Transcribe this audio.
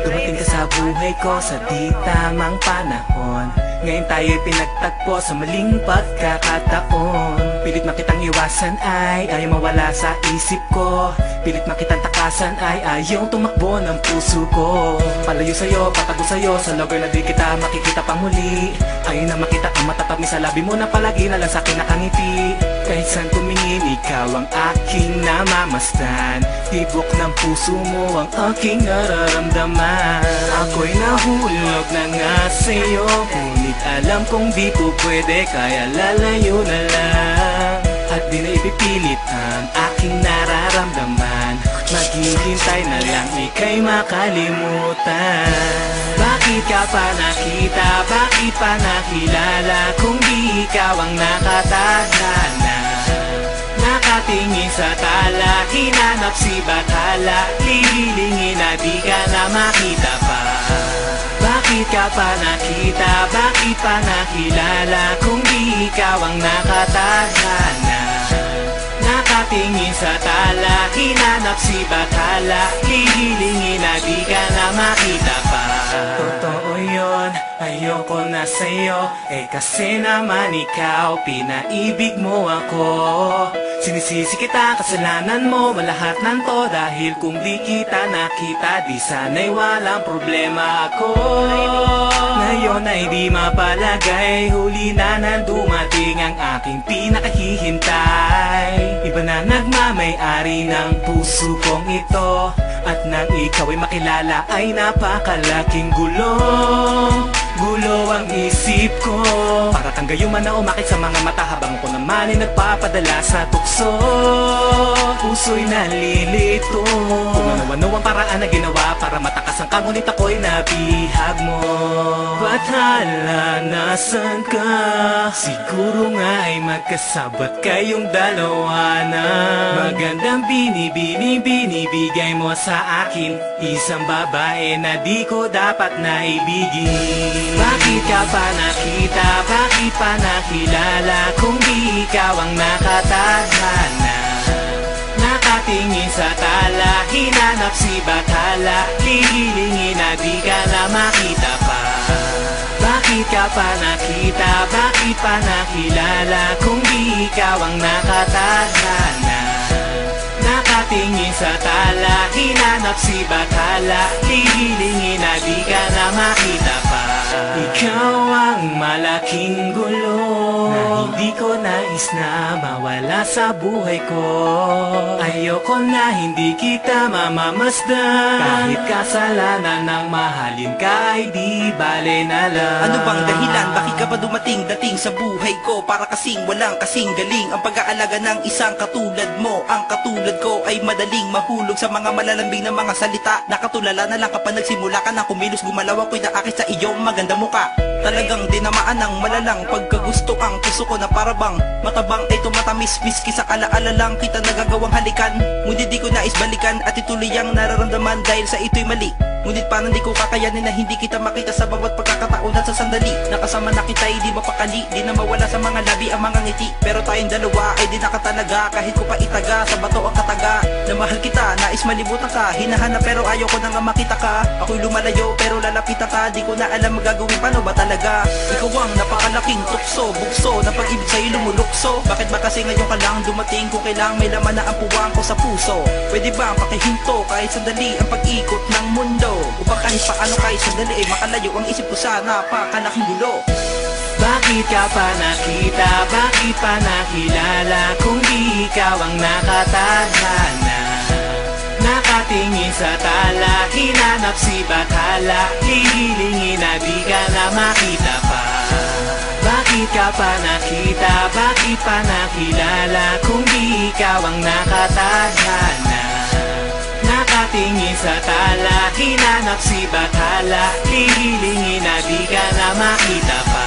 Dumating ka sa buhay ko sa di tamang panahon. Ngayon tayo'y pinagtagpo sa maling pagkakataon. Pilit makitang iwasan ay ayaw mawala sa isip ko. Pilit makitang takasan ay ayaw tumakbo ng puso ko. Palayo sa'yo, patago sa'yo, sa lugar na di kita makikita pang muli. Ayaw na makita ang matatabi sa labi mo na palagi na lang sa'kin nakangiti. Kahit saan tumingin, ikaw ang aking namamasdan. Tibok ng puso mo ang aking nararamdaman. Ako'y nahulog na nga sa'yo, ngunit alam kong di po pwede, kaya lalayo na lang. At di na ipipilit ang aking nararamdaman. Maghihintay na lang ika'y makalimutan. Bakit ka pa nakita, bakit pa nakilala, kung di ikaw ang nakatadhana? Nakatingin sa tala, hinanap si Bathala, lililingin na di ka na makita pa. Bakit ka pa nakita, bakit pa nakilala, kung di ikaw ang nakatadhana? Nakatingin sa tala, hinanap si Bathala, lililingin na di ka na makita pa. Totoo yun, ayoko na sa'yo, kasi naman ikaw, pinaibig mo ako. Sinisisi kita, kasalanan mo, lahat ng to, dahil kung di kita nakita, di sana'y walang problema ako. Ngayon ay di mapalagay, huli na nang dumating ang aking pinakahihintay. Iba na nagmamay-ari ng puso kong ito, at nang ikaw ay makilala ay napakalaking gulo. Gulo ang isip ko, para kang gayuman na umakit sa mga mata, habang ko naman ay nagpapadala sa tukso. Puso'y nalilito, kung ano ang paraan na ginawa para matakas ang ka, ngunit ako'y nabihag mo. Bathala, nasan ka? Siguro nga ay magkasabat kayong dalawa na. Magandang binibigay mo sa akin, isang babae na di ko dapat naibigin. Bakit ka pa nakita, bakit pa nakilala, kung di ikaw ang nakatadhana? Nakatingin sa tala, hinanap si Bathala, lililingin na di ka na makita pa. Bakit ka pa nakita, bakit pa nakilala, kung di ikaw ang nakatadhana? Nakatingin sa tala, hinanap si Bathala, lililingin na di ka na makita pa. Ikaw ang malaking gulo, na hindi ko nais na mawala sa buhay ko. Ayoko na hindi kita mamamasdan, kahit kasalanan ng mahalin ka ay di bale na lang. Ano bang dahilan, bakit ka pa dating sa buhay ko? Para kasing walang kasing galing ang pag-aalaga ng isang katulad mo. Ang katulad ko ay madaling mahulog sa mga malalambing na mga salita. Nakatulala na lang kapag nagsimula ka na kumilos, gumalaw ako'y naakit sa iyong maganda muka. Talagang dinamaan ng malalang pagkagusto ang puso ko, na parabang matabang ito matamis, miski sa alaala lang kita nagagawang halikan. Ngunit di ko nais balikan at ituloy ang nararamdaman dahil sa ito'y mali. Ngunit parang di ko kakayanin na hindi kita makita sa bawat pagkakataon at sa sandali. Nakasama na kita ay di mapakali, di na mawala sa mga labi ang mga ngiti. Pero tayong dalawa ay di nakatalaga, kahit ko pa itaga sa bato ang kataga. Na mahal kita, nais malibutan ka, hinahanap pero ayaw ko na nga makita ka. Ako'y lumalayo pero lalapitan ka, di ko na alam magagawin paano ba talaga. Ikaw ang napakalaking tukso, bukso na pag-ibig sa'yo lumulukso. Bakit ba kasi ngayon ka lang dumating, kung kailang may laman na ang puwang ko sa puso? Pwede ba pakihinto kahit sandali ang pag-ikot ng mundo, upang kahit paano kahit sandali ay makalayo ang isip ko sa napakalaking gulo. Bakit ka pa nakita, bakit pa nakilala, kung di ikaw ang nakatadhana? Nakatingin sa tala, hinanap si Bathala, lililingin na di ka na makita pa. Bakit ka pa nakita, bakit pa nakilala, kung di ikaw ang nakatadhana? Nakatingin sa tala, hinanap si Bathala, lililingin na di ka na makita pa.